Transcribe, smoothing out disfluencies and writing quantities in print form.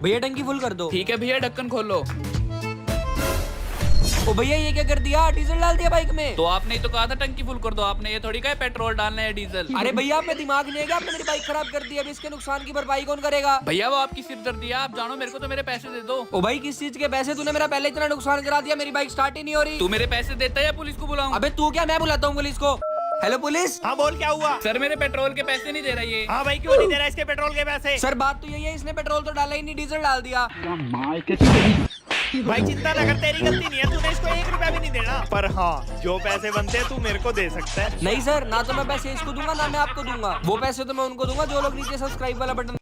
भैया टंकी फुल कर दो। ठीक है भैया, ढक्कन खोलो। ओ भैया ये क्या कर दिया, डीजल डाल दिया बाइक में। तो आपने ही तो कहा था टंकी फुल कर दो, आपने ये थोड़ी कहा है पेट्रोल डालना है डीजल। अरे भैया आप में दिमाग नहीं है क्या, आपने मेरी बाइक खराब कर दी, अब इसके नुकसान की भरपाई कौन करेगा। भैया वो आपकी सिरदर्दी है, आप जानो, मेरे को तो मेरे पैसे दे दो। ओ भाई किस चीज के पैसे, तूने मेरा पहले इतना नुकसान करा दिया, मेरी बाइक स्टार्ट ही नहीं हो रही। तू मेरे पैसे देता है या पुलिस को बुलाऊं? अबे तू क्या, मैं बुलाता हूँ पुलिस को। Hello police. हाँ बोल, क्या हुआ? सर मेरे पेट्रोल के पैसे नहीं दे रहा ये। हाँ भाई, क्यों नहीं दे रहा इसके पेट्रोल के पैसे? सर बात तो यही है, इसने पेट्रोल तो डाला ही नहीं, डीजल डाल दिया। भाई चिंता न कर, तेरी गलती नहीं है, तूने इसको 1 रुपया भी नहीं देना। पर हाँ, जो पैसे बनते हैं तू मेरे को दे सकता है। नहीं सर, ना तो मैं पैसे इसको दूंगा ना मैं आपको दूंगा, वो पैसे तो मैं उनको दूंगा जो लोग नीचे सब्सक्राइब वाला बटन